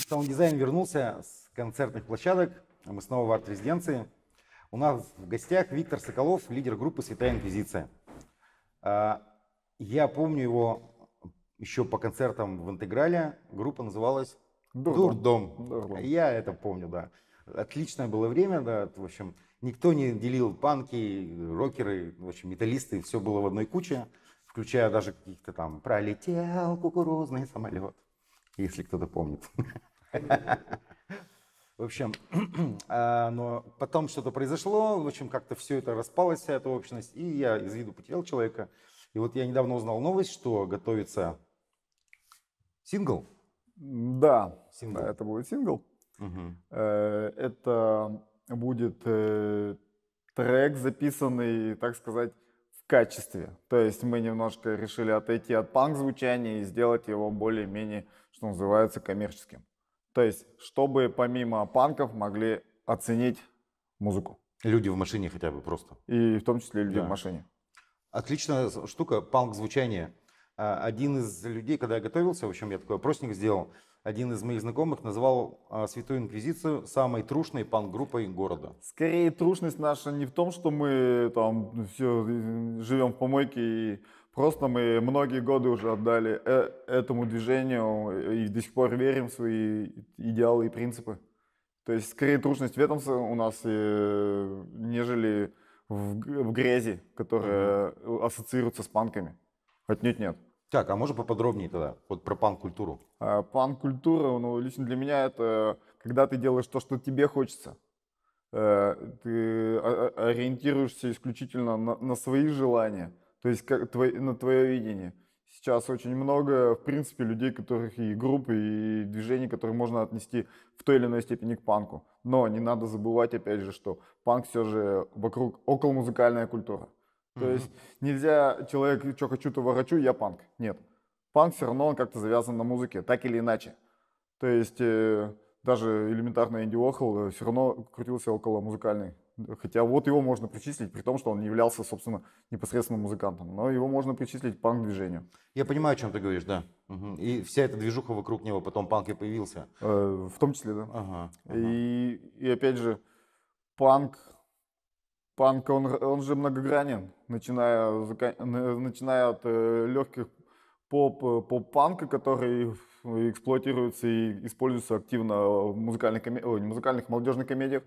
Саунд-дизайн вернулся с концертных площадок. Мы снова в арт-резиденции. У нас в гостях Виктор Соколов, лидер группы «Святая Инквизиция». Я помню его еще по концертам в Интеграле. Группа называлась Дурдом. Я это помню, да. Отличное было время, да. В общем, никто не делил панки, рокеры, в общем, металлисты. Все было в одной куче, включая даже каких-то там «Пролетел кукурузный самолет», если кто-то помнит. В общем, но потом что-то произошло, в общем, как-то все это распалось, вся эта общность, и я из виду потерял человека. И вот я недавно узнал новость, что готовится сингл. Да, это будет сингл. Это будет трек, записанный, так сказать, в качестве. То есть мы немножко решили отойти от панк-звучания и сделать его более-менее, что называется, коммерческим. То есть, чтобы помимо панков могли оценить музыку. Люди в машине хотя бы просто. И в том числе люди в машине. Отличная штука, панк-звучание. Один из людей, когда я готовился, в общем, я такой опросник сделал, один из моих знакомых назвал Святую Инквизицию самой трушной панк-группой города. Скорее, трушность наша не в том, что мы там все живем в помойке, и просто мы многие годы уже отдали этому движению и до сих пор верим в свои идеалы и принципы. То есть, скорее, трушность в этом у нас, нежели в грязи, которая ассоциируется с панками. Отнюдь нет. Так, а можно поподробнее тогда, вот про панк-культуру? Панк-культура, ну, лично для меня это когда ты делаешь то, что тебе хочется. Ты ориентируешься исключительно на свои желания, то есть на твое видение. Сейчас очень много, в принципе, людей, которых и группы, и движений, которые можно отнести в той или иной степени к панку. Но не надо забывать, опять же, что панк все же вокруг околомузыкальная культура. То есть нельзя человек, что хочу, то ворочу, я панк. Нет. Панк все равно он как-то завязан на музыке, так или иначе. То есть даже элементарно Энди Уорхол все равно крутился около музыкальной. Хотя вот его можно причислить, при том, что он не являлся, собственно, непосредственно музыкантом. Но его можно причислить к панк-движению. Я понимаю, о чем ты говоришь, да. И вся эта движуха вокруг него, потом панк и появился. В том числе, да. И опять же, панк, он же многогранен, начиная от легких поп-панка, который эксплуатируется и используется активно в музыкальных молодежных комедиях,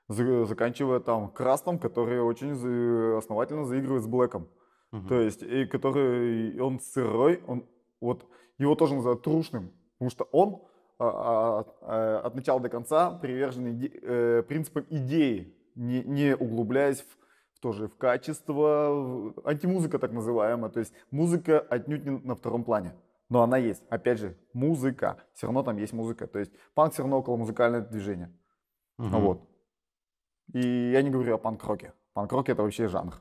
заканчивая там Крастом, который очень основательно заигрывает с Блэком. То есть, и который, он сырой, его тоже называют трушным, потому что он от начала до конца привержен принципам идеи, не углубляясь в качество, антимузыка так называемая, то есть музыка отнюдь не на втором плане, но она есть, опять же, музыка, все равно там есть музыка, то есть панк все равно около музыкальное движение, вот. И я не говорю о панк-роке, панк-рок это вообще жанр,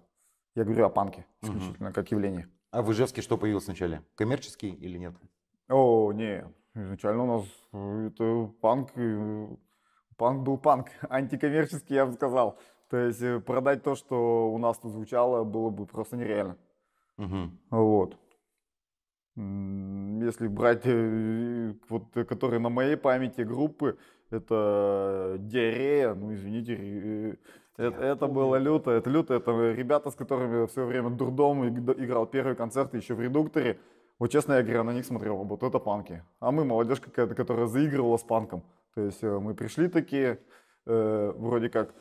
я говорю о панке исключительно как явление. А в Ижевске что появилось вначале, коммерческий или нет? О, не, изначально у нас это панк был панк, антикоммерческий, я бы сказал. То есть продать то, что у нас тут звучало, было бы просто нереально. Вот. Если брать, которые на моей памяти группы, это Диарея, ну извините, это было люто, это ребята, с которыми все время Дурдом играл первый концерт еще в Редукторе. Вот честно я говоря, на них смотрел, вот это панки. А мы молодежь какая-то, которая заигрывала с панком. То есть мы пришли такие, вроде как,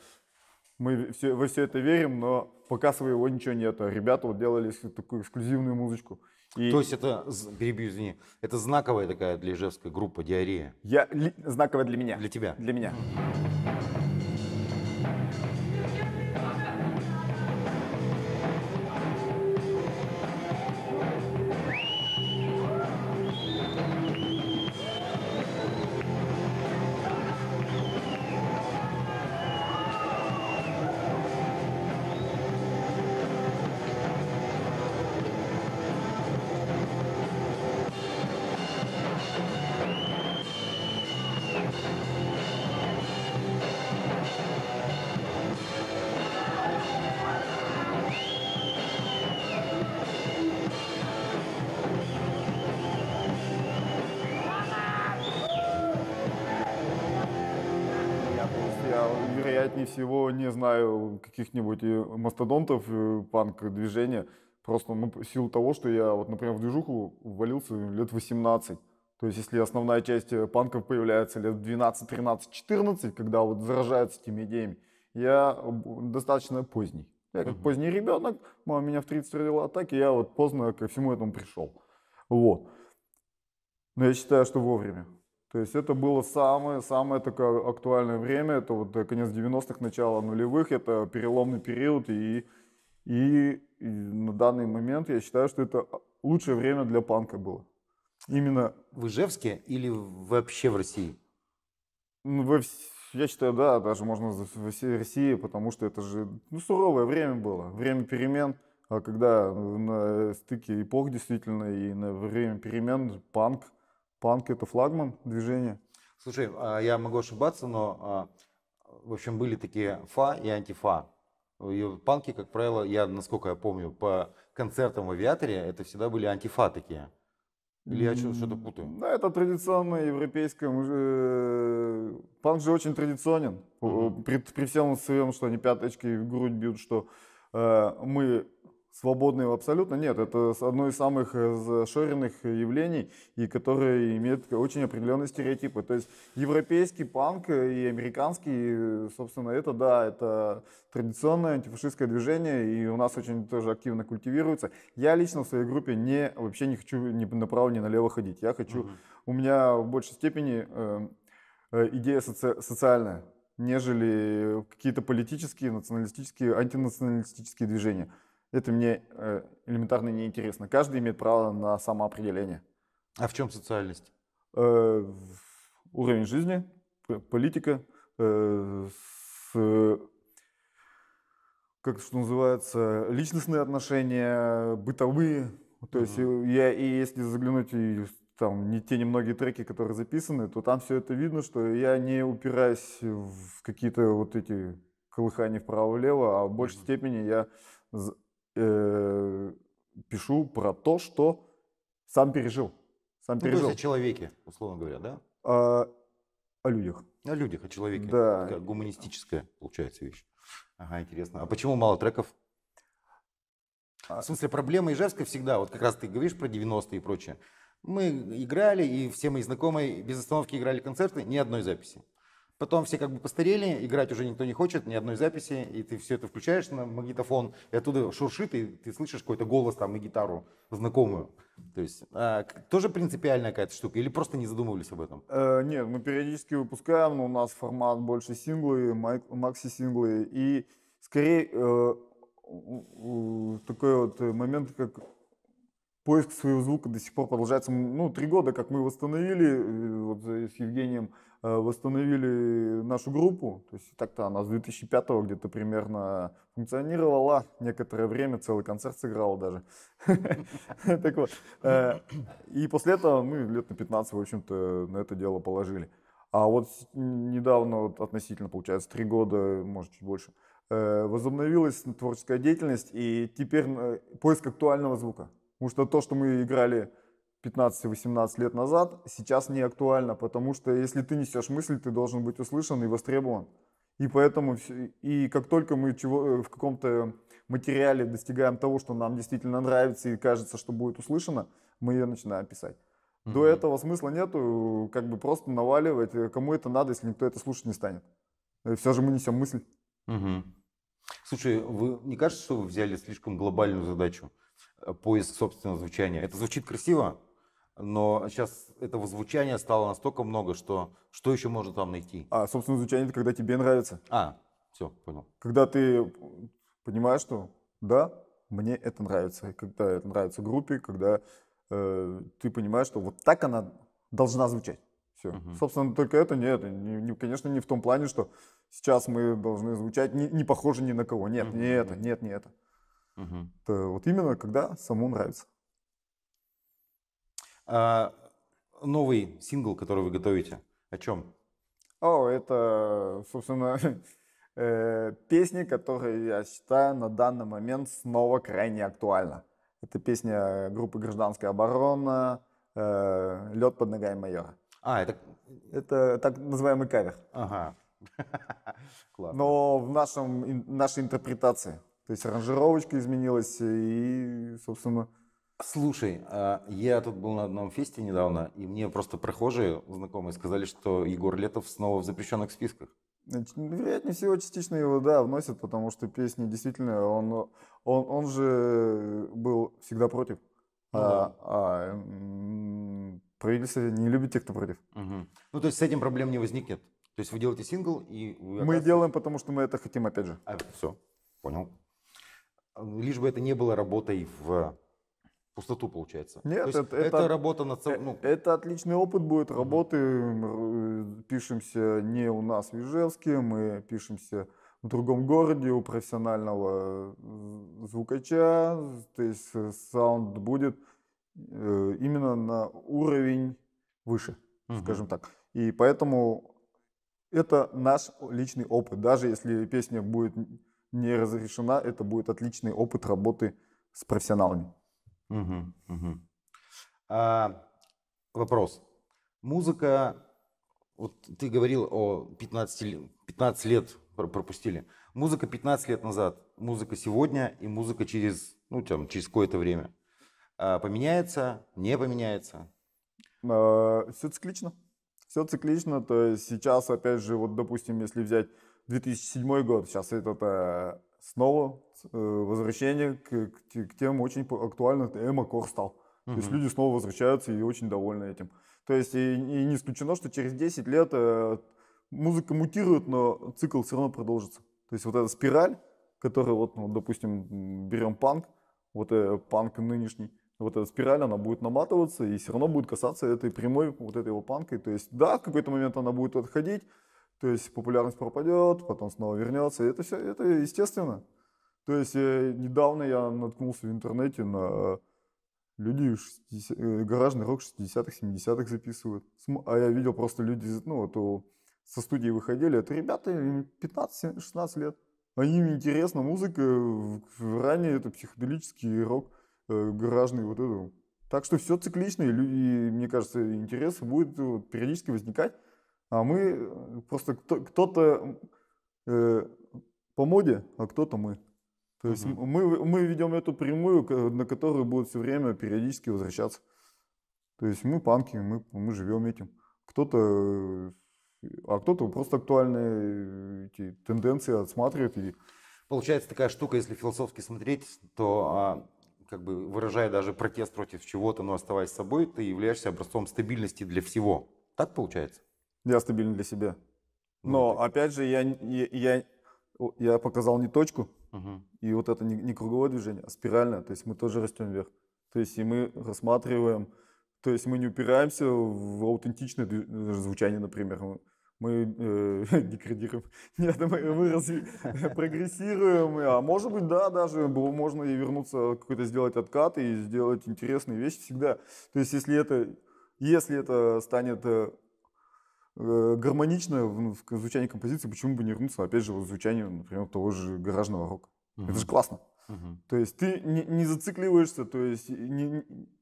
мы во все это верим, но пока своего ничего нет. А ребята вот делали такую эксклюзивную музычку. То есть это, перебью, извини, это знаковая такая для Ижевской группа Диарея? Знаковая для меня. Для тебя? Для меня. вероятнее всего, не знаю каких-нибудь мастодонтов панк-движения. Просто в силу того, что я, вот, например, в движуху ввалился лет 18. То есть, если основная часть панков появляется лет 12, 13, 14, когда вот заражаются этими идеями, я достаточно поздний. Я как поздний ребенок, мама меня в 30 родила, так и я вот поздно ко всему этому пришел. Вот. Но я считаю, что вовремя. То есть это было самое такое актуальное время, это вот конец 90-х, начало нулевых, это переломный период, и на данный момент я считаю, что это лучшее время для панка было. Именно в Ижевске или вообще в России? Я считаю, да, даже можно в всей России, потому что это же суровое время было, время перемен. А когда на стыке эпох действительно и на время перемен панк это флагман движения. Слушай, я могу ошибаться, но в общем были такие фа и антифа. И панки, как правило, я, насколько я помню, по концертам в Авиаторе, это всегда были антифа такие. Или я что-то путаю? Да, это традиционное европейское. Панк же очень традиционен. При всем своем, что они пяточкой в грудь бьют, что мы свободные абсолютно. Нет, это одно из самых зашоренных явлений, и которое имеет очень определенные стереотипы. То есть европейский панк и американский, собственно, это да, это традиционное антифашистское движение, и у нас очень тоже активно культивируется. Я лично в своей группе вообще не хочу ни направо, ни налево ходить. Я хочу, у меня в большей степени идея социальная, нежели какие-то политические, националистические, антинационалистические движения. Это мне элементарно неинтересно. Каждый имеет право на самоопределение. А в чем социальность? Уровень жизни, политика, как что называется, личностные отношения, бытовые. То есть если заглянуть там не те немногие треки, которые записаны, то там все это видно, что я не упираюсь в какие-то вот эти колыхания вправо-влево, а в большей степени я пишу про то, что сам пережил. То есть о человеке, условно говоря, да? О людях. О людях, о человеке. Да. Такая гуманистическая, получается, вещь. Ага, интересно. А почему мало треков? В смысле, проблема Ижевска всегда, вот как раз ты говоришь про 90-е и прочее. Мы играли, и все мои знакомые без остановки играли концерты, ни одной записи. Потом все как бы постарели, играть уже никто не хочет, ни одной записи, и ты все это включаешь на магнитофон, и оттуда шуршит, и ты слышишь какой-то голос там и гитару знакомую. То есть тоже принципиальная какая-то штука, или просто не задумывались об этом? Нет, мы периодически выпускаем, но у нас формат больше синглы, макси-синглы, и скорее такой вот момент, как поиск своего звука до сих пор продолжается. 3 года, как мы восстановили, вот с Евгением восстановили нашу группу. То есть так-то она с 2005-го где-то примерно функционировала. Некоторое время, целый концерт сыграла даже. Так вот. И после этого мы лет на 15, в общем-то, на это дело положили. А вот недавно, вот относительно, получается, 3 года, может, чуть больше, возобновилась творческая деятельность, и теперь поиск актуального звука. Потому что то, что мы играли 15-18 лет назад, сейчас не актуально, потому что если ты несешь мысль, ты должен быть услышан и востребован. И поэтому, и как только мы в каком-то материале достигаем того, что нам действительно нравится и кажется, что будет услышано, мы ее начинаем писать. До этого смысла нету, как бы просто наваливать, кому это надо, если никто это слушать не станет. Все же мы несем мысль. Слушай, вы не кажется, что вы взяли слишком глобальную задачу? Поиск собственного звучания. Это звучит красиво, но сейчас этого звучания стало настолько много, что еще можно там найти? А собственное звучание — это когда тебе нравится. Все, понял. Когда ты понимаешь, что да, мне это нравится. И когда это нравится группе, когда ты понимаешь, что вот так она должна звучать. Все. Собственно, только это конечно, не в том плане, что сейчас мы должны звучать не похоже ни на кого. Нет, не это, нет, не это. Это вот именно когда самому нравится. Новый сингл, который вы готовите, о чем? Это, собственно, песня, которая, я считаю, на данный момент снова крайне актуальна. Это песня группы «Гражданская оборона» «Лед под ногами майора». Это так называемый кавер. Ага. Классно. Но в нашей интерпретации. То есть аранжировочка изменилась и, собственно... Слушай, я тут был на одном фесте недавно, и мне просто прохожие знакомые сказали, что Егор Летов снова в запрещенных списках. Вероятнее всего, частично его, да, вносят, потому что песни действительно, он же был всегда против. Ну да. Правительство не любит тех, кто против. Угу. Ну, то есть с этим проблем не возникнет. То есть вы делаете сингл, и вы Мы делаем, потому что мы это хотим, опять же. Все, понял. Лишь бы это не было работой в пустоту, получается. Нет, то есть это работа над собой. Ну... Это отличный опыт будет работы. Пишемся не у нас в Ижевске, мы пишемся в другом городе у профессионального звукача. То есть саунд будет именно на уровень выше, скажем так. И поэтому это наш личный опыт. Даже если песня будет не разрешена, это будет отличный опыт работы с профессионалами. Вопрос. Музыка, вот ты говорил о 15 лет пропустили. Музыка 15 лет назад, музыка сегодня и музыка через какое-то время. Поменяется, не поменяется? Все циклично. Все циклично. То есть сейчас, опять же, вот допустим, если взять 2007 год, сейчас это снова возвращение к тем очень актуальным, эмо-кор стал. То есть люди снова возвращаются и очень довольны этим. То есть и не исключено, что через 10 лет музыка мутирует, но цикл все равно продолжится. То есть вот эта спираль, которая вот, допустим, берем панк, вот панк нынешний, вот эта спираль, она будет наматываться и все равно будет касаться этой прямой вот этой его панкой. То есть да, в какой-то момент она будет отходить, то есть популярность пропадет, потом снова вернется. Это все, это естественно. То есть недавно я наткнулся в интернете на люди гаражный рок 60-х, 70-х записывают. А я видел просто люди, со студии выходили. Это ребята, им 15-16 лет. Им интересна музыка, ранее это психоделический рок, гаражный вот это. Так что все циклично, и мне кажется, интерес будет периодически возникать. А мы просто кто-то по моде, а кто-то мы. То есть мы ведем эту прямую, на которую будет все время периодически возвращаться. То есть мы панки, мы живем этим. Кто-то просто актуальные эти тенденции отсматривает. Получается такая штука, если философски смотреть, то как бы выражая даже протест против чего-то, но оставаясь собой, ты являешься образцом стабильности для всего. Так получается? Я стабильный для себя. Но опять же, я показал не точку, и вот это не круговое движение, а спиральное. То есть мы тоже растем вверх. То есть и мы рассматриваем, то есть мы не упираемся в аутентичное звучание, например. Мы деградируем. Нет, мы прогрессируем. А может быть, да, даже можно и вернуться, какой-то сделать откат и сделать интересные вещи всегда. То есть если это станет гармонично в звучании композиции, почему бы не вернуться, опять же, в звучанию, например, того же гаражного рока. Это же классно. То есть ты не зацикливаешься, то есть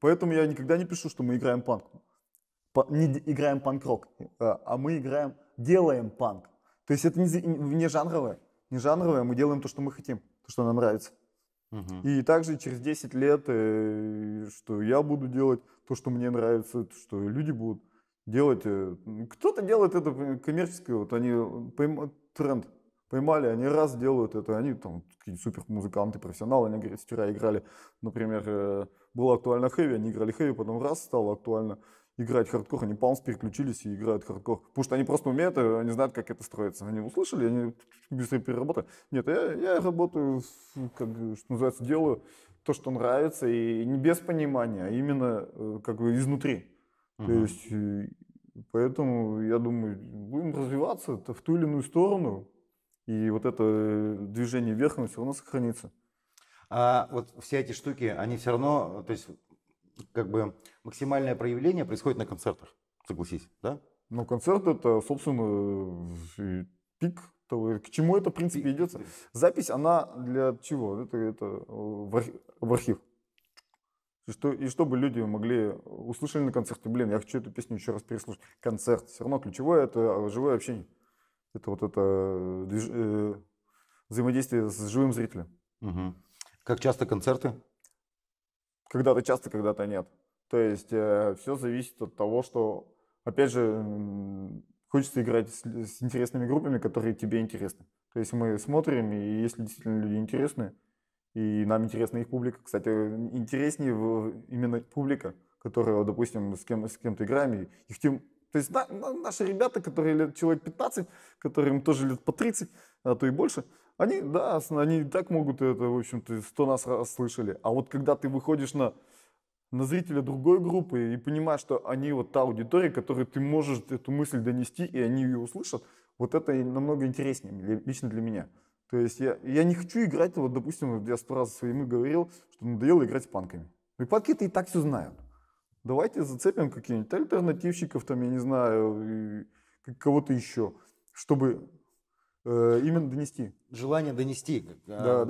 поэтому я никогда не пишу, что мы играем панк. Не играем панк-рок, а мы делаем панк. То есть это не жанровое. Не жанровое, мы делаем то, что мы хотим, то, что нам нравится. И также через 10 лет, что я буду делать то, что мне нравится, что люди будут делать. Кто-то делает это коммерческое, вот они тренд поймали, они раз делают это, они там какие-то супер музыканты, профессионалы, они говорят, вчера играли, например, было актуально хэви, они играли хэви, потом раз стало актуально играть хардкор, они паунс переключились и играют хардкор, потому что они просто умеют, они знают, как это строится, они услышали, они быстро переработали. Нет, я работаю, как что называется, делаю то, что нравится, и не без понимания, а именно как бы изнутри. То есть, поэтому, я думаю, будем развиваться в ту или иную сторону, и вот это движение вверх, оно все равно сохранится. А вот все эти штуки, они все равно, то есть, как бы максимальное проявление происходит на концертах, согласись, да? Ну, концерт это, собственно, пик того, к чему это, в принципе, идется. Запись, она для чего? Это в архив. И чтобы люди могли услышали на концерте, блин, я хочу эту песню еще раз переслушать. Концерт, все равно ключевое это живое общение. Это вот это взаимодействие с живым зрителем. Угу. Как часто концерты? Когда-то часто, когда-то нет. То есть все зависит от того, что, опять же, хочется играть с интересными группами, которые тебе интересны. То есть мы смотрим, и если действительно люди интересны, и нам интересна их публика. Кстати, интереснее именно публика, которая, допустим, с кем-то играем, и их тем. То есть наши ребята, которые человек 15, которым тоже лет по 30, а то и больше, они, да, они и так могут это, в общем-то, 100 раз слышали. А вот когда ты выходишь на зрителя другой группы и понимаешь, что они вот та аудитория, которой ты можешь эту мысль донести, и они ее услышат, вот это намного интереснее, лично для меня. То есть я не хочу играть, вот, допустим, я 100 раз своему говорил, что надоело играть с панками. И панки-то и так все знают. Давайте зацепим каких-нибудь альтернативщиков, там, я не знаю, кого-то еще, чтобы именно донести. Желание донести. Да.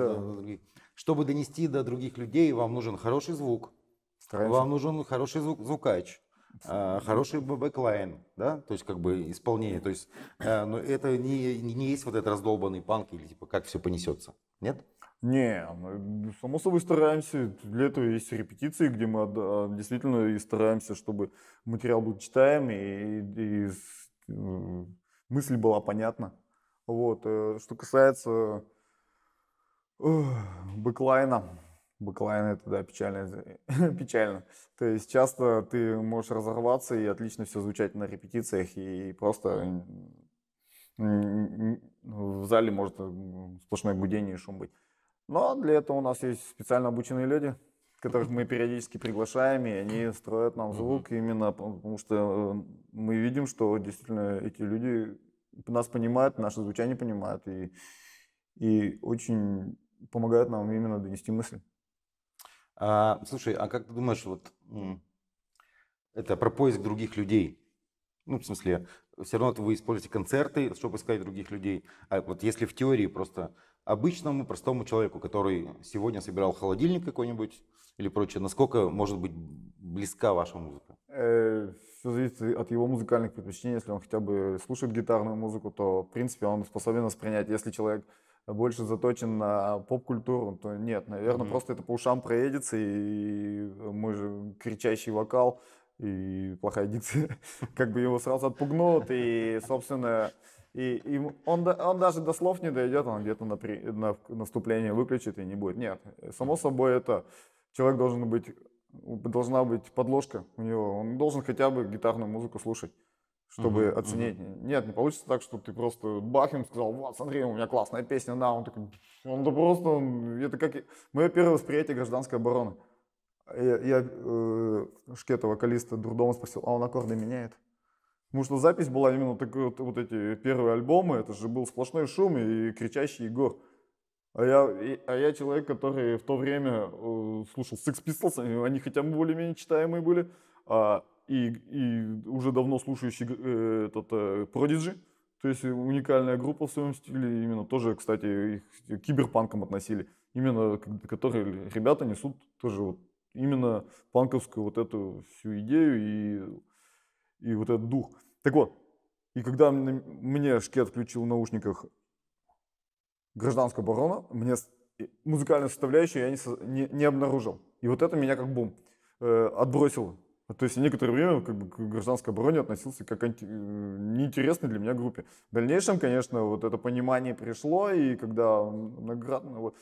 Чтобы донести до других людей, вам нужен хороший звук. Стараемся. Вам нужен хороший звукач, хороший бэклайн, да, то есть как бы исполнение, то есть но это не есть вот этот раздолбанный панк или типа как все понесется, нет? Не, мы само собой стараемся, для этого есть репетиции, где мы действительно и стараемся, чтобы материал был читаемый и мысль была понятна. Вот, что касается бэклайна, это, да, печально. То есть часто ты можешь разорваться и отлично все звучать на репетициях, и просто в зале может сплошное гудение и шум быть. Но для этого у нас есть специально обученные люди, которых мы периодически приглашаем, и они строят нам звук именно потому, что мы видим, что действительно эти люди нас понимают, наше звучание понимают, и очень помогают нам именно донести мысль. Слушай, а как ты думаешь, вот это про поиск других людей? Ну, в смысле, все равно вы используете концерты, чтобы искать других людей. А вот если в теории просто обычному, простому человеку, который сегодня собирал холодильник какой-нибудь или прочее, насколько может быть близка ваша музыка? Все зависит от его музыкальных предпочтений. Если он хотя бы слушает гитарную музыку, то, в принципе, он способен воспринять. Если человек больше заточен на поп-культуру, то нет. Наверное, просто это по ушам проедется, и мой же кричащий вокал и плохая дикция как бы его сразу отпугнут, и, собственно, и он даже до слов не дойдет, он где-то на наступление выключит и не будет. Нет, само собой, это человек должна быть подложка у него, он должен хотя бы гитарную музыку слушать, чтобы оценить. Нет, не получится так, что ты просто бах им сказал: вот, смотри, у меня классная песня, на, он такой, это как мое первое восприятие гражданской обороны. Я Шкета, вокалиста Дурдома, спросил, а он аккорды меняет? Потому что запись была именно такой, вот эти первые альбомы, это же был сплошной шум и кричащий Егор. А я человек, который в то время слушал Sex Pistols, они хотя бы более-менее читаемые были, и уже давно слушающий Prodigy, то есть уникальная группа в своем стиле, именно тоже, кстати, их киберпанком относили, именно которые ребята несут тоже вот именно панковскую вот эту всю идею и вот этот дух. Так вот, и когда мне Шкет включил в наушниках гражданскую оборону, мне музыкальную составляющую я не обнаружил. И вот это меня как бум отбросило. То есть некоторое время как бы, к гражданской обороне относился как неинтересной для меня группе. В дальнейшем, конечно, вот это понимание пришло, и когда многократно,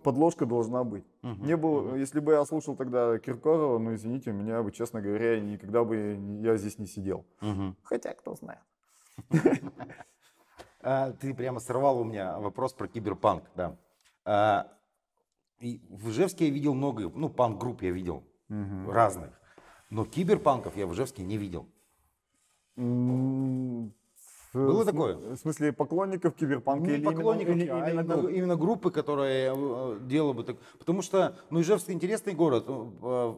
подложка должна быть. Не было, если бы я слушал тогда Киркорова, ну извините, меня бы, честно говоря, никогда бы я здесь не сидел. Хотя, кто знает. Ты прямо сорвал у меня вопрос про киберпанк, да. И в Ижевске я видел много, панк-групп я видел разных. Но киберпанков я в Ижевске не видел. Было такое? В смысле поклонников киберпанка или поклонников, именно группы, которые делали бы так. Потому что Ижевск интересный город,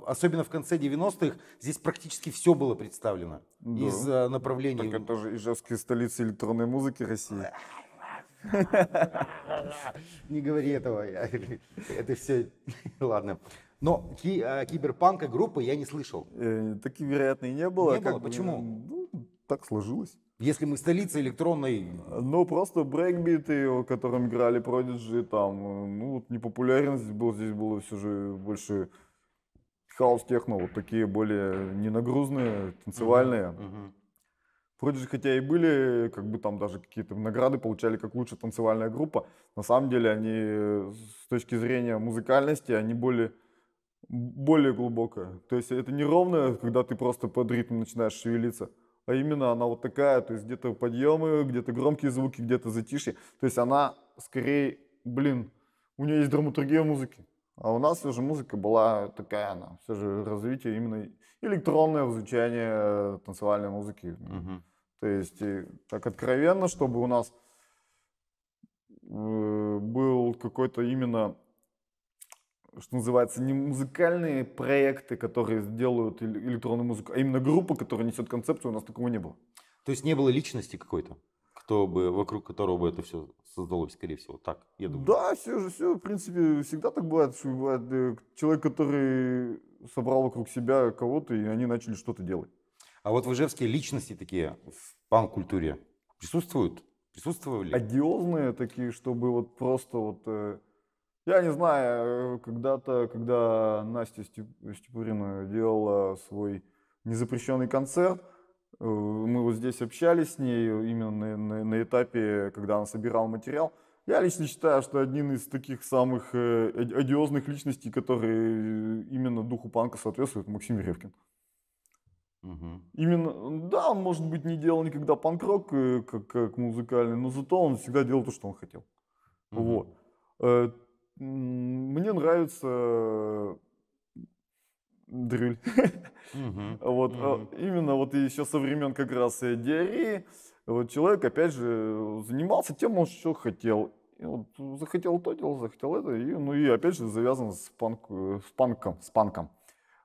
особенно в конце 90-х, здесь практически все было представлено из направлений. Так это же Ижевск столица электронной музыки России. Не говори этого, это все, ладно. Но киберпанка группы я не слышал. Так, вероятно, и не было. Не было, почему? Так сложилось. Если мы столица электронной... Ну, просто брейкбиты, которым играли Prodigy, там, ну, вот непопулярность был, здесь было все же больше хаус-техно, вот такие более ненагрузные, танцевальные. Prodigy, хотя и были, как бы там даже какие-то награды получали как лучшая танцевальная группа, на самом деле они с точки зрения музыкальности, они более глубокая. То есть это не ровно, когда ты просто под ритм начинаешь шевелиться, а именно она вот такая, то есть где-то подъемы, где-то громкие звуки, где-то затишье. То есть она скорее, блин, у нее есть драматургия музыки. А у нас все же музыка была такая, она все же развитие именно электронное звучание танцевальной музыки. То есть так откровенно, чтобы у нас был какой-то именно, что называется, не музыкальные проекты, которые делают электронную музыку, а именно группа, которая несет концепцию, у нас такого не было. То есть не было личности какой-то, кто бы, вокруг которого бы это все создалось, скорее всего, так, я думаю. Да, все, в принципе, всегда так бывает, что бывает человек, который собрал вокруг себя кого-то, и они начали что-то делать. А вот в Ижевске личности такие в панк-культуре присутствуют? Присутствовали? Одиозные такие, чтобы вот просто вот... Я не знаю, когда-то, когда Настя Степурина делала свой незапрещенный концерт, мы вот здесь общались с ней именно на этапе, когда она собирала материал. Я лично считаю, что один из таких самых одиозных личностей, которые именно духу панка соответствует, Максим Ревкин. Именно, да, он, может быть, не делал никогда панк-рок как музыкальный, но зато он всегда делал то, что он хотел. Вот. Мне нравится дрюль. Вот, именно вот еще со времен как раз диареи. Вот человек, опять же, занимался тем, что хотел. И вот захотел то делал, захотел это. И, ну и опять же завязан с панком.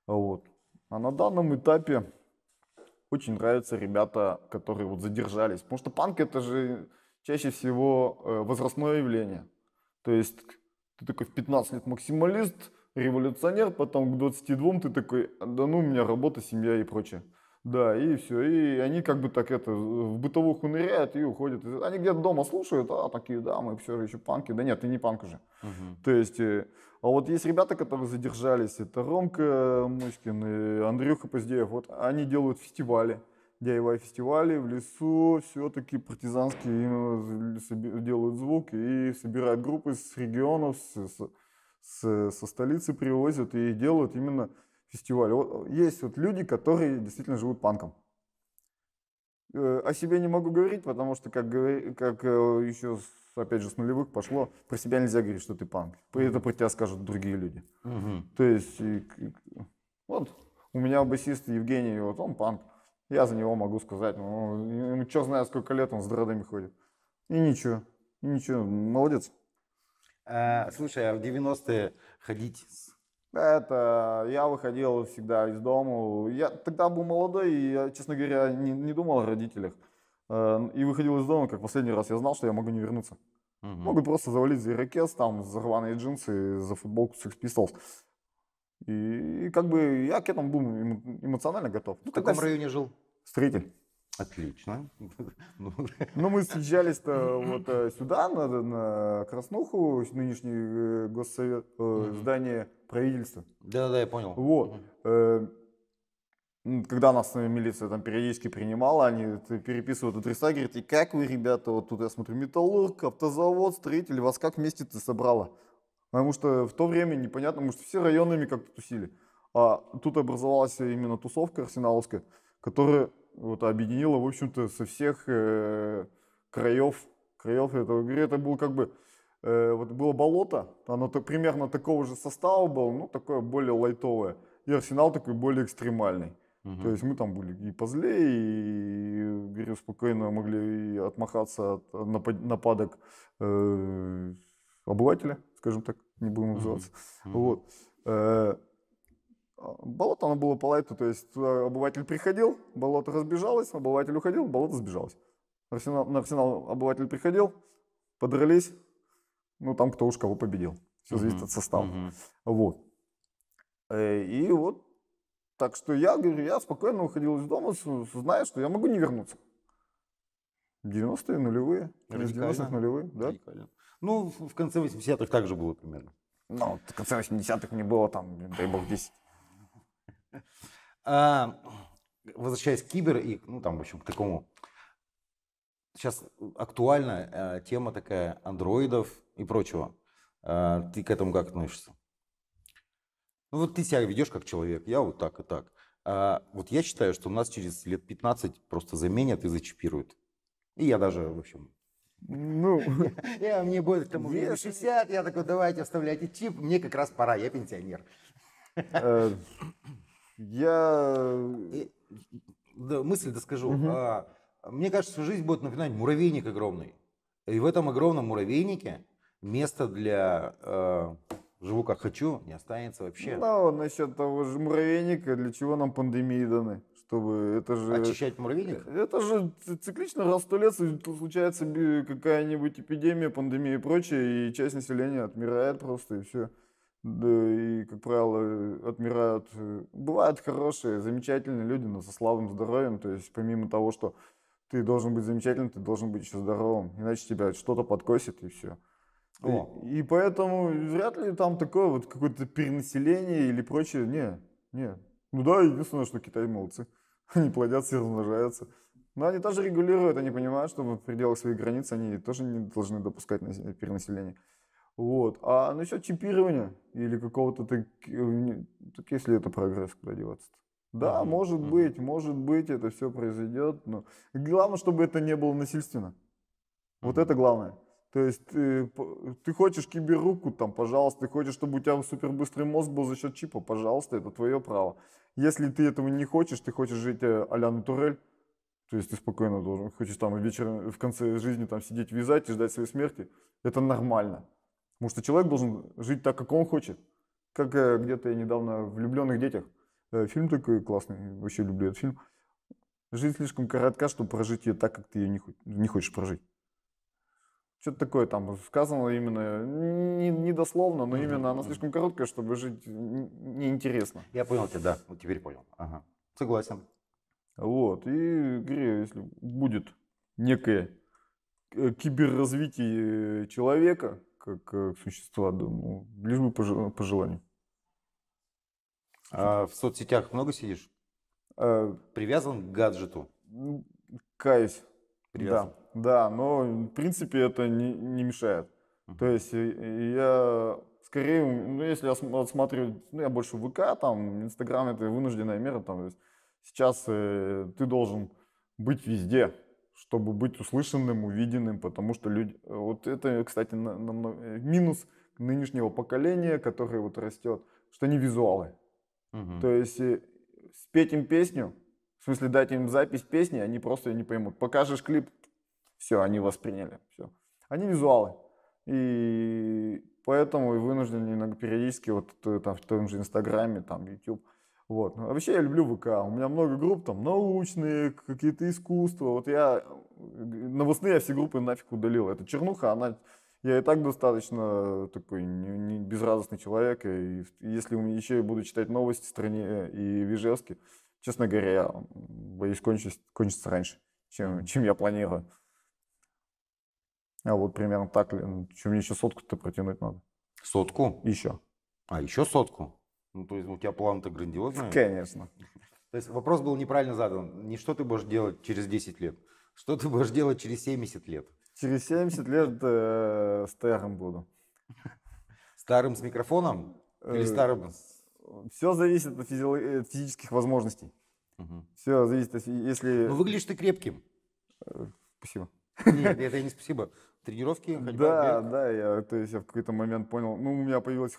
Вот. А на данном этапе очень нравятся ребята, которые вот задержались. Потому что панк это же чаще всего возрастное явление. То есть ты такой в 15 лет максималист, революционер, потом к 22 ты такой, да ну у меня работа, семья и прочее. Да, и все. И они как бы так это в бытовуху ныряют и уходят. Они где-то дома слушают, а такие, да, мы все же еще панки. Да нет, ты не панк уже. То есть, а вот есть ребята, которые задержались. Это Ромка Муськин и Андрюха Поздеев. Вот они делают фестивали. DIY фестивали в лесу, все-таки партизанские делают звук и собирают группы с регионов, со столицы привозят и делают именно фестивали. Вот есть вот люди, которые действительно живут панком. О себе не могу говорить, потому что, как еще, опять же, с нулевых пошло, про себя нельзя говорить, что ты панк. Это про тебя скажут другие люди. То есть, вот у меня басист Евгений, вот он панк. Я за него могу сказать, ну, черт знает, сколько лет он с дредами ходит. И ничего, молодец. Слушай, а в 90-е ходить? Это я выходил всегда из дома. Я тогда был молодой, и я, честно говоря, не думал о родителях. И выходил из дома, как последний раз я знал, что я могу не вернуться. Могу просто завалить за ирокез, там, за рваные джинсы, за футболку Sex Pistols. И как бы я к этому был эмоционально готов. В каком районе жил? Строитель. Отлично. Ну, мы съезжались-то вот сюда, на Краснуху, нынешний госсовет, здание правительства. Да, я понял. Вот. Когда нас милиция там периодически принимала, они переписывают адреса, говорят, и как вы, ребята, вот тут я смотрю, металлург, автозавод, строитель, вас как вместе-то собрало? Потому что в то время непонятно, потому что все районами как-то тусили. А тут образовалась именно тусовка арсеналовская, которая вот объединила, в общем-то, со всех краев этого. Это был как бы, вот было болото, оно примерно такого же состава было, ну, такое более лайтовое. И арсенал такой более экстремальный. То есть мы там были и позлее, и, говорю, спокойно могли отмахаться от нападок обывателя, скажем так, не будем называться. Вот. Болото оно было по лайту, то есть обыватель приходил, болото разбежалось, обыватель уходил, болото сбежалось. На арсенал обыватель приходил, подрались, ну там кто уж кого победил. Все зависит от состава. Вот. И вот, так что я говорю, я спокойно уходил из дома, зная, что я могу не вернуться. 90-е, нулевые. 90-х, нулевые, да. Радикально. Ну, в конце 80-х также было примерно. Ну, в конце 80-х мне было там, дай бог, 10. Возвращаясь к кибер и, ну, там, в общем, к такому... Сейчас актуальна тема такая андроидов и прочего. Ты к этому как относишься? Ну, вот ты себя ведешь как человек, я вот так и так. Вот я считаю, что нас через лет 15 просто заменят и зачипируют. И я даже, в общем... Ну, мне будет к тому времени 60, я такой, давайте оставляйте чип, мне как раз пора, я пенсионер. Мысль доскажу. Мне кажется, что жизнь будет напоминать муравейник огромный. И в этом огромном муравейнике место для «живу как хочу» не останется вообще. Ну, насчет того же муравейника, для чего нам пандемии даны? Чтобы это же... Очищать муравейник? Это же циклично раз в 100 лет случается какая-нибудь эпидемия, пандемия и прочее, и часть населения отмирает просто, и все. Да, и, как правило, отмирают. Бывают хорошие, замечательные люди, но со слабым здоровьем. То есть, помимо того, что ты должен быть замечательным, ты должен быть еще здоровым. Иначе тебя что-то подкосит, и все. И поэтому вряд ли там такое вот какое-то перенаселение или прочее. Не. Ну да, единственное, что Китай молодцы. Они плодятся и размножаются. Но они тоже регулируют, они понимают, что в пределах своих границ они тоже не должны допускать перенаселение. Вот. А насчет чипирования или какого-то, так если это прогресс, куда деваться-то? Да, может быть, это все произойдет, но главное, чтобы это не было насильственно. Вот это главное. То есть ты хочешь киберруку, там, пожалуйста, ты хочешь, чтобы у тебя супербыстрый мозг был за счет чипа, пожалуйста, это твое право. Если ты этого не хочешь, ты хочешь жить а-ля натурель, то есть ты спокойно должен, хочешь там вечером в конце жизни там сидеть вязать и ждать своей смерти, это нормально. Потому что человек должен жить так, как он хочет. Как где-то я недавно в «Влюбленных детях». Фильм такой классный, вообще люблю этот фильм. Жизнь слишком коротка, чтобы прожить ее так, как ты ее не хочешь прожить. Что-то такое там сказано именно, не дословно, но именно она слишком короткая, чтобы жить неинтересно. Я понял тебя, да, вот теперь понял. Ага. Согласен. Вот, и говорю, если будет некое киберразвитие человека, как существа, думаю, лишь бы по желанию. А в соцсетях много сидишь? Привязан к гаджету? Каюсь. Привязан. Да, но в принципе это не мешает. То есть я скорее, ну если я смотрю, ну я больше в ВК, там, Инстаграм это вынужденная мера, там, сейчас ты должен быть везде, чтобы быть услышанным, увиденным, потому что люди, вот это, кстати, минус нынешнего поколения, которое вот растет, что они визуалы. То есть спеть им песню, в смысле дать им запись песни, они просто не поймут. Покажешь клип, все, они восприняли, все. Они визуалы. И поэтому и вынуждены иногда периодически вот там, в том же Инстаграме, там, YouTube. Вот. А вообще я люблю ВК. У меня много групп, там, научные, какие-то искусства. Вот я новостные все группы нафиг удалил. Это чернуха, я и так достаточно такой не безрадостный человек. И если еще и буду читать новости в стране и в Ижевске, честно говоря, я боюсь кончиться раньше, чем я планирую. А вот примерно так. Чем мне еще сотку-то протянуть надо? Сотку? Еще. Еще сотку? Ну, то есть у тебя план-то грандиозный? Конечно. То есть вопрос был неправильно задан. Не что ты будешь делать через 10 лет, что ты будешь делать через 70 лет? Через 70 лет старым буду. Старым с микрофоном? Или старым? Все зависит от физических возможностей. Все зависит, если... Ну, выглядишь ты крепким. Спасибо. Нет, это не спасибо. Тренировки, ходьба, бег. Да, я в какой-то момент понял, ну, у меня появилась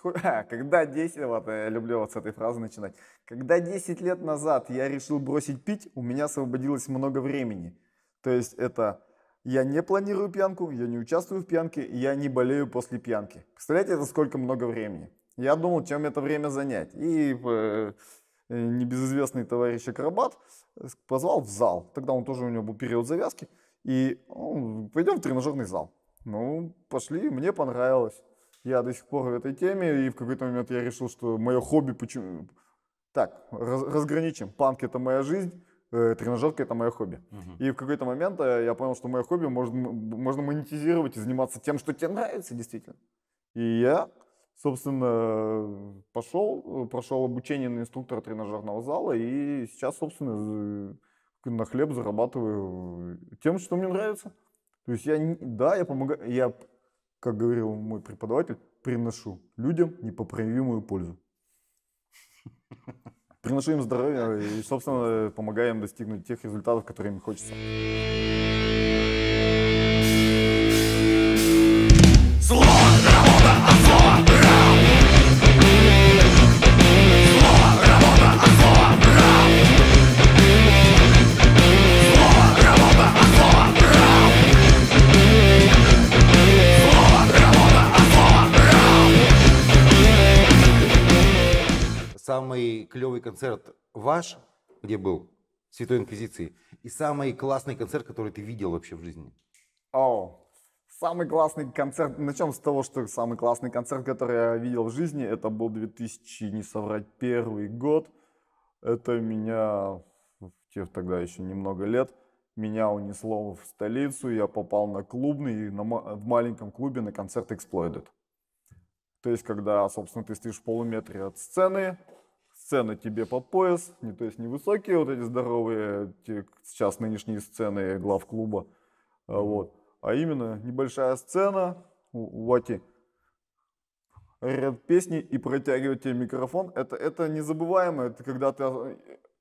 когда 10, вот я люблю вот с этой фразы начинать. Когда 10 лет назад я решил бросить пить, у меня освободилось много времени. То есть это я не планирую пьянку, я не участвую в пьянке, я не болею после пьянки. Представляете, это сколько много времени? Я думал, чем это время занять. И небезызвестный товарищ акробат позвал в зал. Тогда у него был период завязки. И пойдем в тренажерный зал. Ну, пошли, мне понравилось. Я до сих пор в этой теме, и в какой-то момент я решил, что мое хобби... Так, разграничим. Панк — это моя жизнь, тренажерка это мое хобби. И в какой-то момент я понял, что мое хобби можно монетизировать и заниматься тем, что тебе нравится действительно. И я, собственно, прошел обучение на инструктора тренажерного зала и сейчас, собственно, на хлеб зарабатываю тем, что мне нравится. То есть я помогаю, я, как говорил мой преподаватель, приношу людям непоправимую пользу. Приношу им здоровье и, собственно, помогаю им достигнуть тех результатов, которые им хочется. Самый клевый концерт ваш, где был, Святой Инквизиции, и самый классный концерт, который ты видел вообще в жизни? Самый классный концерт, начнем с того, что самый классный концерт, который я видел в жизни, это был 2001 год. Это меня, тогда еще немного лет, меня унесло в столицу, я попал на клубный, в маленьком клубе на концерт Exploited. То есть, когда, собственно, ты стоишь в полуметре от сцена тебе по пояс, то есть невысокие вот эти здоровые, сейчас нынешние сцены главклуба, вот, а именно небольшая сцена, вати, ряд песни и протягивать тебе микрофон, это незабываемо, это когда ты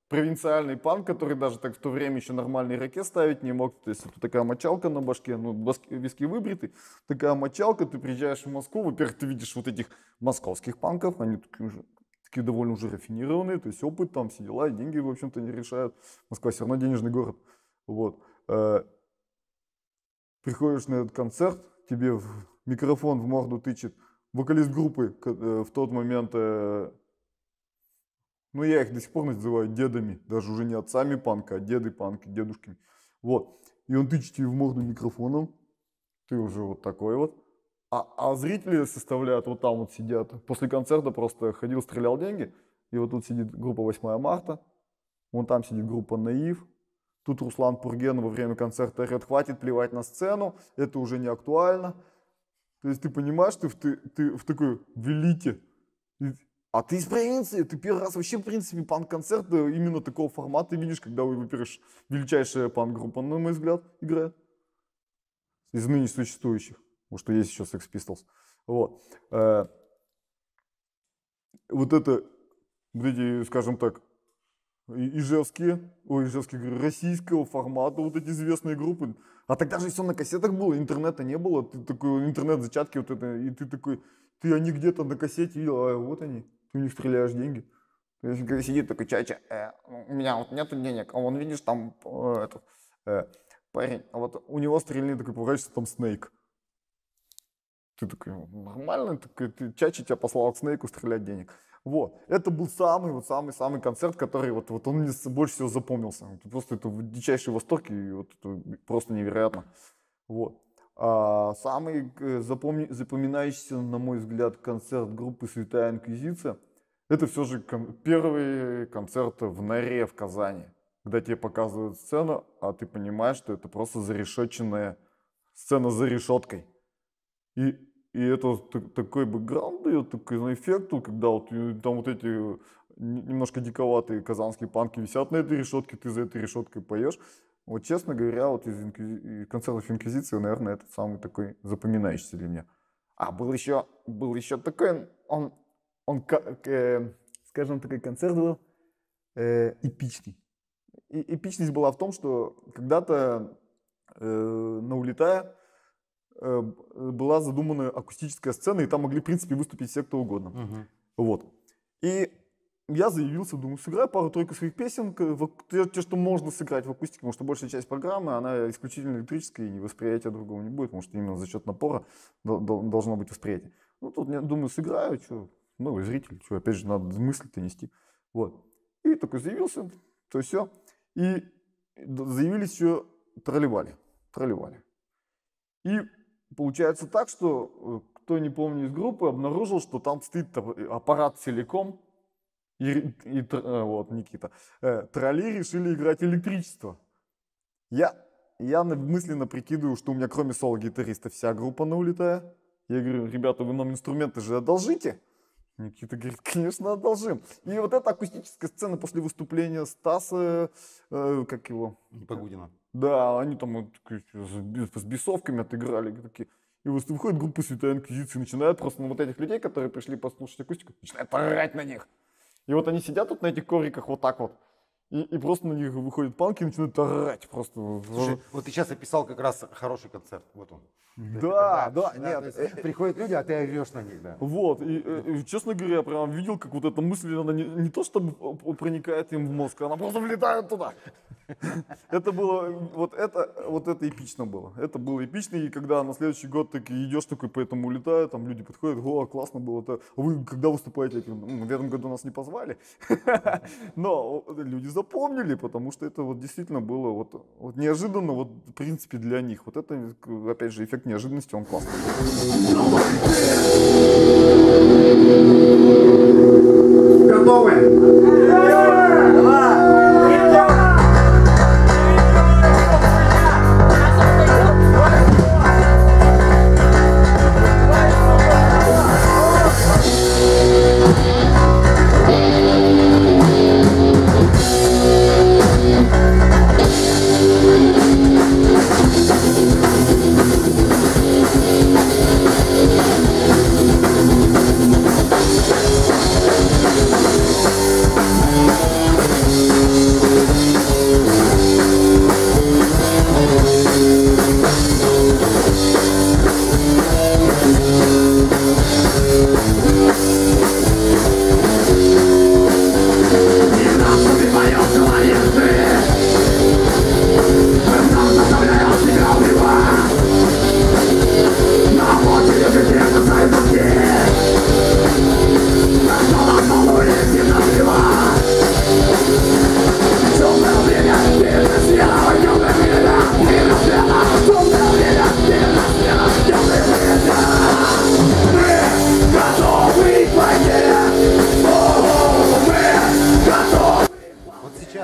провинциальный панк, который даже так в то время еще нормальный ракет ставить не мог, то есть это такая мочалка на башке, виски выбриты, такая мочалка, ты приезжаешь в Москву, во-первых, ты видишь вот этих московских панков, они такие довольно уже рафинированные, то есть опыт там, все дела, и деньги, в общем-то, не решают, Москва все равно денежный город, вот. Приходишь на этот концерт, тебе микрофон в морду тычет вокалист группы в тот момент. Ну, я их до сих пор называю дедами, даже уже не отцами панка, а деды панка, дедушками. Вот. И он тычет тебе в морду микрофоном, ты уже вот такой вот. А зрители составляют, вот там вот сидят. После концерта просто ходил, стрелял деньги. И вот тут сидит группа 8 марта, вон там сидит группа Наив. Тут Руслан Пурген во время концерта говорит, хватит плевать на сцену, это уже не актуально. То есть ты понимаешь, ты в такой велите. А ты из провинции, ты первый раз вообще, в принципе, панк-концерт именно такого формата видишь, когда, во-первых, величайшая панк-группа, на мой взгляд, играет. Из ныне существующих. Потому что есть еще Sex Pistols. Вот. Вот эти, скажем так, российского формата, вот эти известные группы. А тогда же все на кассетах было, интернета не было. Ты такой, интернет-зачатки вот это, и ты такой, они где-то на кассете видел, а вот они, ты у них стреляешь деньги. То есть, когда сидит такой чача, у меня вот нету денег, а вон видишь там парень, а вот у него стрельни такой, поворачивается там Снейк. Ты такой, нормально, ты чача тебя послал к Снейку стрелять денег. Вот, это был самый концерт, который вот он мне больше всего запомнился. Просто это дичайший восторг, и вот это просто невероятно. Вот. А самый запоминающийся, на мой взгляд, концерт группы Святая Инквизиция, это все же первый концерт в Норе в Казани, когда тебе показывают сцену, а ты понимаешь, что это просто зарешетченная сцена за решеткой. И это такой бэкграунд дает, такой эффект, когда вот там вот эти немножко диковатые казанские панки висят на этой решетке, ты за этой решеткой поешь. Вот честно говоря, вот из концертов Инквизиции, наверное, этот самый такой запоминающийся для меня. А был еще такой, он скажем, такой концерт был эпичный. И эпичность была в том, что когда-то на Улетая была задумана акустическая сцена, и там могли, в принципе, выступить все, кто угодно. Вот. И я заявился, думаю, сыграю пару-тройку своих песен, те, что можно сыграть в акустике, потому что большая часть программы, она исключительно электрическая, и восприятия другого не будет, потому что именно за счет напора должно быть восприятие. Ну, тут я думаю, сыграю, новый зритель, опять же, надо мысли-то нести. Вот. И такой заявился, то все. И заявились еще тролливали. И получается так, что кто не помнит из группы, обнаружил, что там стоит аппарат целиком, Вот, Никита. Тролли решили играть электричество. Я мысленно прикидываю, что у меня кроме соло-гитариста вся группа на улетая. Я говорю, ребята, вы нам инструменты же одолжите? Никита говорит, конечно, одолжим. И вот эта акустическая сцена после выступления Стаса, как его? Непогодина. Да, они там вот, с бесовками отыграли. Такие. И выходит группа Святая Инквизиция, начинает просто на вот этих людей, которые пришли послушать акустику, начинает орать на них. И вот они сидят тут на этих ковриках вот так вот. И просто на них выходят панки и начинают орать просто. Слушай, вот ты сейчас описал как раз хороший концерт. Вот он. Да, нет. Приходят люди, а ты орешь на них, да. Вот, и честно говоря, я прям видел, как вот эта мысль, она не то чтобы проникает им в мозг, она просто влетает туда. Это было, вот это эпично было. Это было эпично, и когда на следующий год ты идешь такой по этому улетаю, там люди подходят, о, классно было. Вы когда выступаете? Я говорю, в этом году нас не позвали. Но люди запомнили, потому что это вот действительно было вот неожиданно, вот в принципе для них. Вот это, опять же, эффект неожиданности, он классный. Готовы?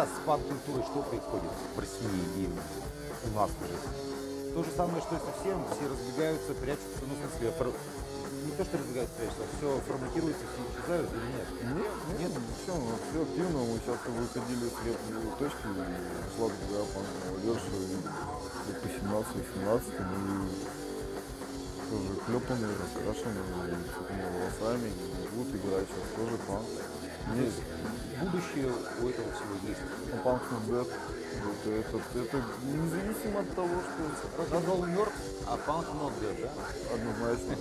С панк-культурой что происходит в России и у нас? То же самое, что и совсем, все разбегаются, прячутся, ну, в смысле, не то, что разбегаются, прячутся, все форматируется, все исчезают или нет? Нет, все активно, мы сейчас выходили с светлой точки, шла другая панк-молодежь, лет по 17-18, и тоже клепанные, раскрашенные, с такими волосами, будут играть сейчас тоже панк. Есть. Будущее у этого всего есть. Панк not dead. Это независимо от того, что... Рок-н-ролл мертв, а панк not dead, да? Однозначно.